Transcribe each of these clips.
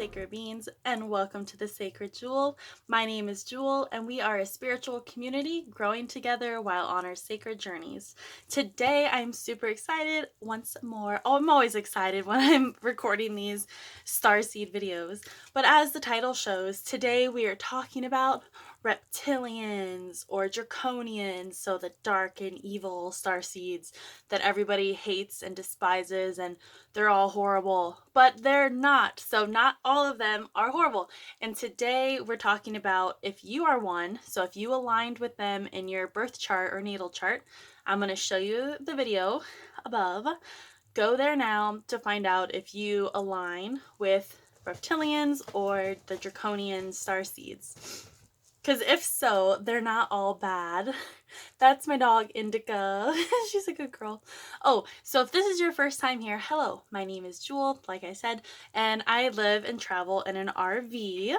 sacred beings, and welcome to the Sacred Jewel. My name is Jewel, and we are a spiritual community growing together while on our sacred journeys. Today, I'm super excited once more. Oh, I'm always excited when I'm recording these Starseed videos. But as the title shows, today we are talking about Reptilians or Draconians, so the dark and evil starseeds that everybody hates and despises, and they're all horrible, but they're not. So not all of them are horrible. And today we're talking about if you are one, so if you aligned with them in your birth chart or natal chart. I'm going to show you the video above. Go there now to find out if you align with reptilians or the draconian starseeds. Because if so, they're not all bad. That's my dog, Indica. She's a good girl. Oh, so if this is your first time here, hello. My name is Jewel, like I said, and I live and travel in an RV.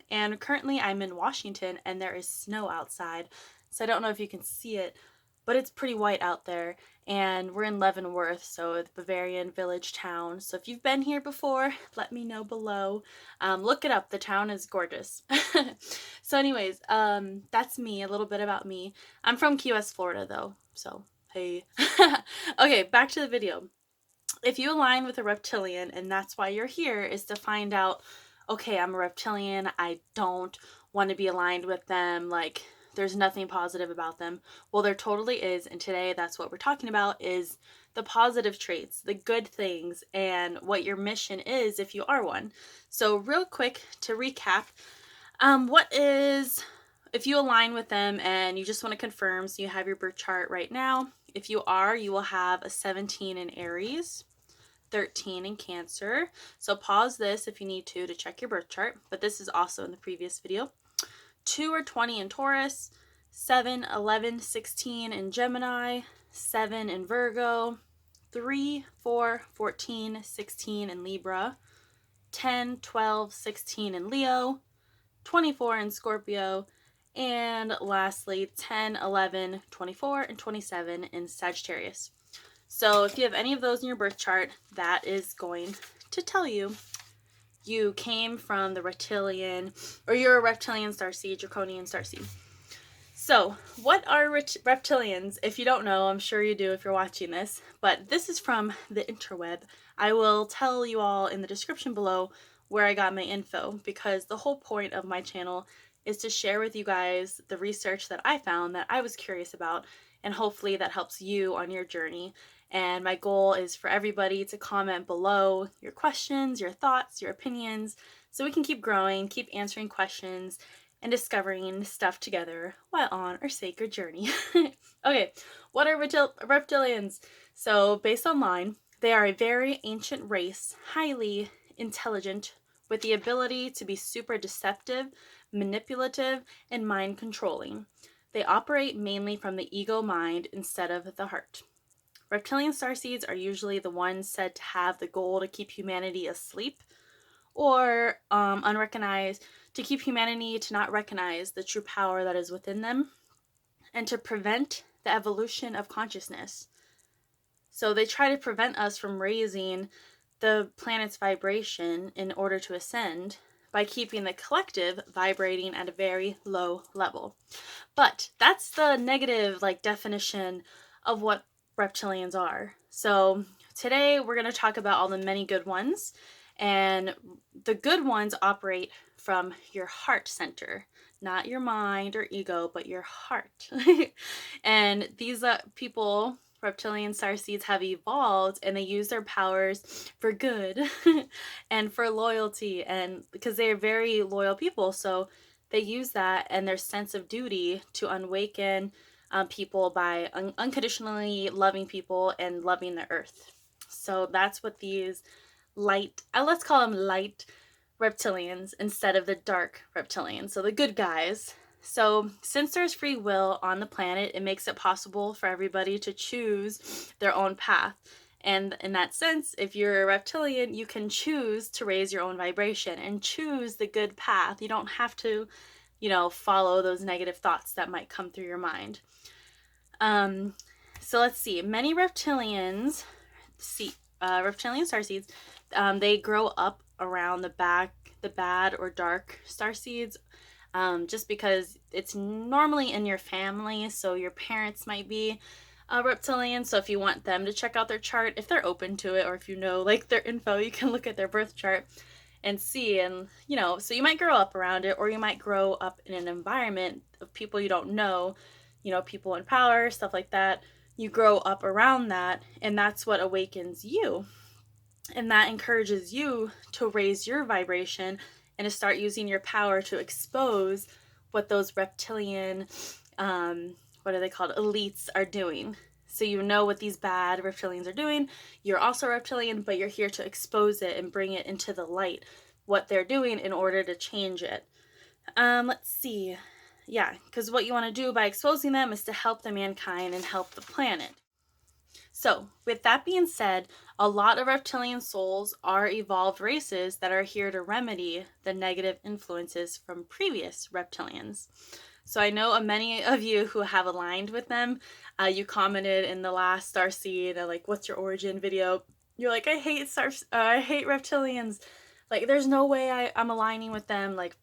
And currently I'm in Washington, and there is snow outside. So I don't know if you can see it, but it's pretty white out there. And we're in Leavenworth, so the Bavarian village town. So if you've been here before, let me know below. Look it up. The town is gorgeous. So anyways, that's me, a little bit about me. I'm from Key West, Florida, though. So, hey. Okay, back to the video. If you align with a reptilian, and that's why you're here, is to find out, okay, I'm a reptilian. I don't want to be aligned with them. Like, there's nothing positive about them. Well, there totally is, and today that's what we're talking about, is the positive traits, the good things, and what your mission is if you are one. So real quick to recap, if you align with them and you just want to confirm, so you have your birth chart right now. If you are, you will have a 17 in Aries, 13 in Cancer. So pause this if you need to check your birth chart, but this is also in the previous video. 2 or 20 in Taurus, 7, 11, 16 in Gemini, 7 in Virgo, 3, 4, 14, 16 in Libra, 10, 12, 16 in Leo, 24 in Scorpio, and lastly 10, 11, 24, and 27 in Sagittarius. So if you have any of those in your birth chart, that is going to tell you you came from the reptilian, or you're a reptilian starseed, draconian starseed. So what are reptilians? If you don't know, I'm sure you do if you're watching this, but this is from the interweb. I will tell you all in the description below where I got my info, because the whole point of my channel is to share with you guys the research that I found that I was curious about, and hopefully that helps you on your journey. And my goal is for everybody to comment below your questions, your thoughts, your opinions, so we can keep growing, keep answering questions, and discovering stuff together while on our sacred journey. Okay, what are reptilians? So based online, they are a very ancient race, highly intelligent, with the ability to be super deceptive, manipulative, and mind controlling. They operate mainly from the ego mind instead of the heart. Reptilian starseeds are usually the ones said to have the goal to keep humanity asleep or unrecognized, to keep humanity to not recognize the true power that is within them, and to prevent the evolution of consciousness. So they try to prevent us from raising the planet's vibration in order to ascend by keeping the collective vibrating at a very low level. But that's the negative definition of what reptilians are. So today we're going to talk about all the many good ones, and the good ones operate from your heart center, not your mind or ego, but your heart. And these people, reptilian starseeds, have evolved, and they use their powers for good and for loyalty, and because they're very loyal people, so they use that and their sense of duty to awaken people by unconditionally loving people and loving the earth. So that's what these light, let's call them light reptilians instead of the dark reptilians, so the good guys. So since there's free will on the planet, it makes it possible for everybody to choose their own path. And in that sense, if you're a reptilian, you can choose to raise your own vibration and choose the good path. You don't have to, follow those negative thoughts that might come through your mind. So let's see. Many reptilian starseeds, they grow up around the bad or dark star seeds, just because it's normally in your family. So your parents might be a reptilian. So if you want them to check out their chart, if they're open to it, or if you know like their info, you can look at their birth chart and see. And you know, so you might grow up around it, or you might grow up in an environment of people you don't know, you know, people in power, stuff like that. You grow up around that, and that's what awakens you. And that encourages you to raise your vibration and to start using your power to expose what those reptilian, what are they called, elites are doing. So you know what these bad reptilians are doing. You're also reptilian, but you're here to expose it and bring it into the light, what they're doing, in order to change it. Let's see. Yeah, because what you want to do by exposing them is to help the mankind and help the planet. So, with that being said, a lot of reptilian souls are evolved races that are here to remedy the negative influences from previous reptilians. So I know many of you who have aligned with them. You commented in the last Starseed, like, "What's your origin?" video. You're like, "I hate I hate reptilians. Like, there's no way I'm aligning with them. Like,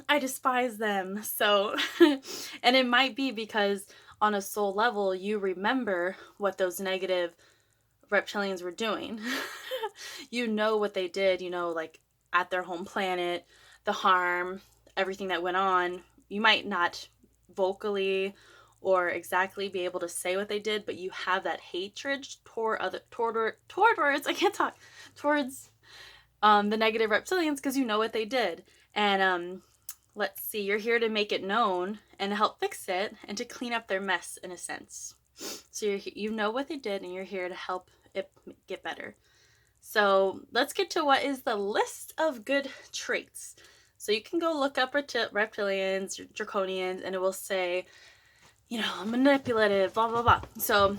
I despise them." So, and it might be because on a soul level, you remember what those negative reptilians were doing. You know what they did, you know, like at their home planet, the harm, everything that went on. You might not vocally or exactly be able to say what they did, but you have that hatred towards I can't talk, towards the negative reptilians, because you know what they did. And let's see, you're here to make it known and help fix it and to clean up their mess, in a sense. So you know what they did, and you're here to help it get better. So let's get to what is the list of good traits. So you can go look up reptilians, draconians, and it will say, you know, manipulative, blah, blah, blah. So,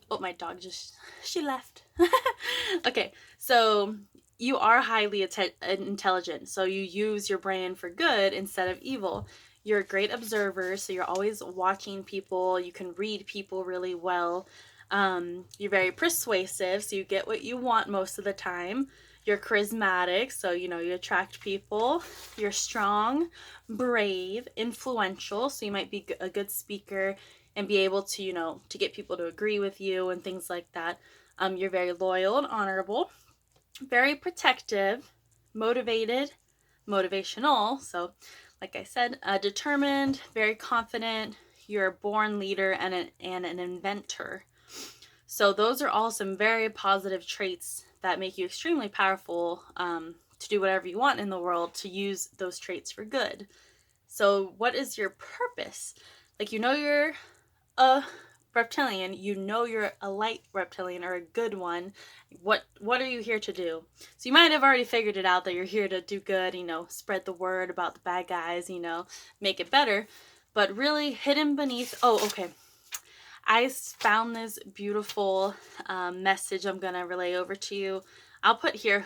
oh, my dog she left. Okay, so you are highly intelligent. So you use your brain for good instead of evil. You're a great observer, so you're always watching people. You can read people really well. You're very persuasive, so you get what you want most of the time. You're charismatic, so you know you attract people. You're strong, brave, influential, so you might be a good speaker and be able to, you know, to get people to agree with you and things like that. You're very loyal and honorable, very protective, motivated, motivational. So, like I said, determined, very confident. You're a born leader and an inventor. So those are all some very positive traits that make you extremely powerful to do whatever you want in the world, to use those traits for good. So what is your purpose? Like, you know you're a reptilian, you know you're a light reptilian or a good one. What are you here to do? So you might have already figured it out that you're here to do good, you know, spread the word about the bad guys, you know, make it better. But really hidden beneath, okay. I found this beautiful message I'm going to relay over to you. I'll put here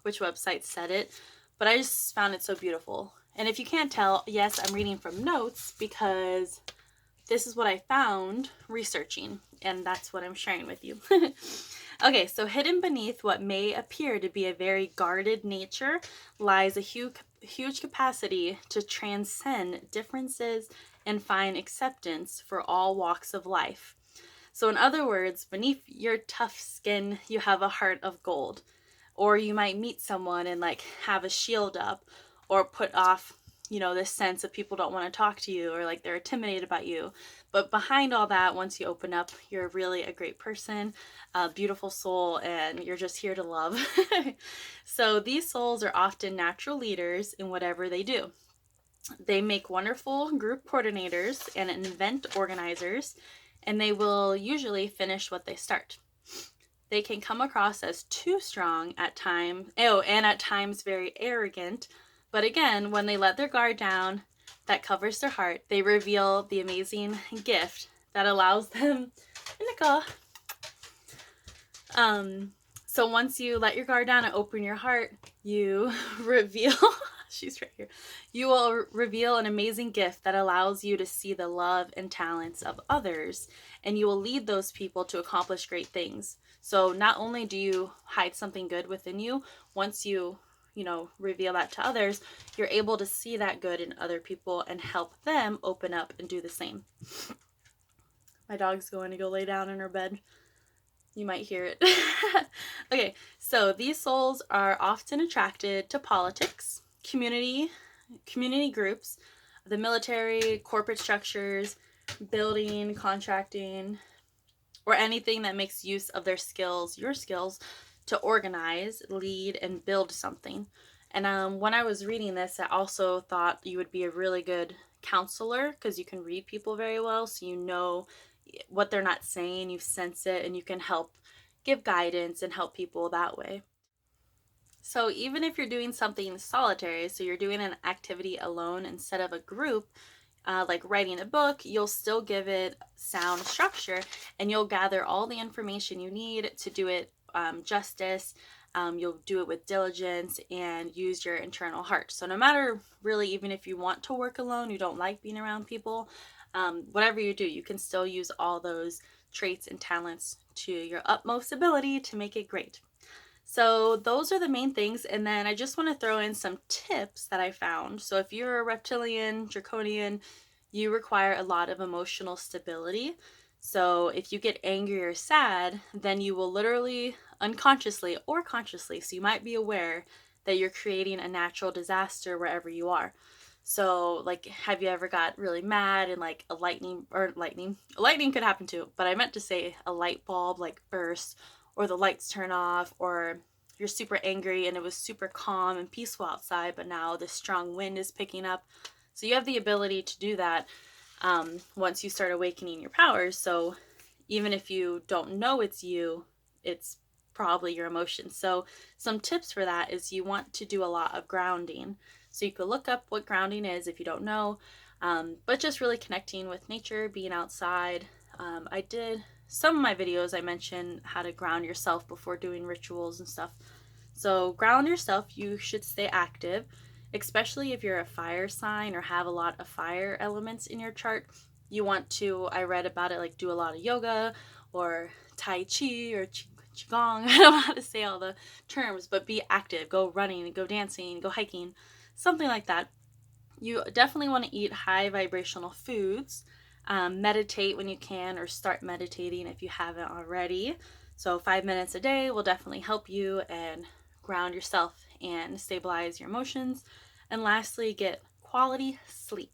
which website said it, but I just found it so beautiful. And if you can't tell, yes, I'm reading from notes because this is what I found researching, and that's what I'm sharing with you. Okay, so hidden beneath what may appear to be a very guarded nature lies a huge capacity to transcend differences and find acceptance for all walks of life. So in other words, beneath your tough skin, you have a heart of gold. Or you might meet someone and like have a shield up, or put off, you know, this sense of people don't want to talk to you, or like they're intimidated about you. But behind all that, once you open up, you're really a great person, a beautiful soul, and you're just here to love. So these souls are often natural leaders in whatever they do. They make wonderful group coordinators and event organizers, and they will usually finish what they start. They can come across as too strong at times, and at times very arrogant. But again, when they let their guard down that covers their heart, they reveal the amazing gift that allows them. So once you let your guard down and open your heart, you reveal. She's right here. You will reveal an amazing gift that allows you to see the love and talents of others, and you will lead those people to accomplish great things. So not only do you hide something good within you, once you you know, reveal that to others, you're able to see that good in other people and help them open up and do the same. My dog's going to go lay down in her bed. You might hear it. Okay, so these souls are often attracted to politics, community groups, the military, corporate structures, building, contracting, or anything that makes use of their skills, your skills, to organize, lead, and build something. And when I was reading this, I also thought you would be a really good counselor because you can read people very well, so you know what they're not saying, you sense it, and you can help give guidance and help people that way. So even if you're doing something solitary, so you're doing an activity alone instead of a group, like writing a book, you'll still give it sound structure and you'll gather all the information you need to do it justice. You'll do it with diligence and use your internal heart. So no matter really, even if you want to work alone, you don't like being around people, whatever you do, you can still use all those traits and talents to your utmost ability to make it great. So those are the main things. And then I just want to throw in some tips that I found. So if you're a reptilian, draconian, you require a lot of emotional stability. So if you get angry or sad, then you will literally unconsciously or consciously, so you might be aware that you're creating a natural disaster wherever you are. So like, have you ever got really mad and like a lightning could happen too, but I meant to say a light bulb like burst, or the lights turn off, or you're super angry and it was super calm and peaceful outside, but now the strong wind is picking up. So you have the ability to do that once you start awakening your powers. So even if you don't know it's you, it's probably your emotions. So some tips for that is you want to do a lot of grounding. So you could look up what grounding is if you don't know, but just really connecting with nature, being outside. I did some of my videos, I mentioned how to ground yourself before doing rituals and stuff. So ground yourself, you should stay active, especially if you're a fire sign or have a lot of fire elements in your chart. You want to, I read about it, like do a lot of yoga or Tai Chi or Qigong. I don't know how to say all the terms, but be active, go running, go dancing, go hiking, something like that. You definitely want to eat high vibrational foods. Meditate when you can, or start meditating if you haven't already. So 5 minutes a day will definitely help you and ground yourself and stabilize your emotions. And lastly, get quality sleep.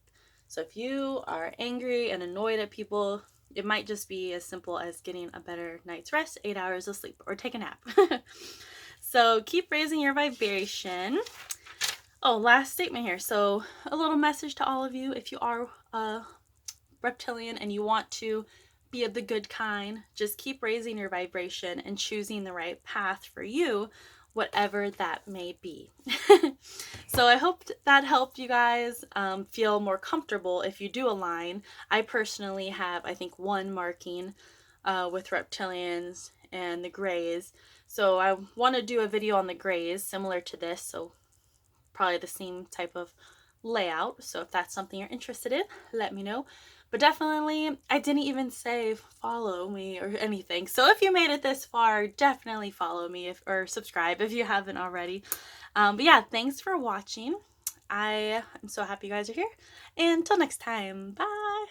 So if you are angry and annoyed at people, it might just be as simple as getting a better night's rest, 8 hours of sleep, or take a nap. So keep raising your vibration. Oh, last statement here. So a little message to all of you. If you are reptilian and you want to be of the good kind, just keep raising your vibration and choosing the right path for you, whatever that may be. So I hope that helped you guys feel more comfortable if you do align. I personally have, I think, one marking with reptilians and the grays. So I want to do a video on the grays similar to this, so probably the same type of layout. So if that's something you're interested in, let me know. But definitely, I didn't even say follow me or anything. So if you made it this far, definitely follow me or subscribe if you haven't already. But yeah, thanks for watching. I am so happy you guys are here. And until next time, bye.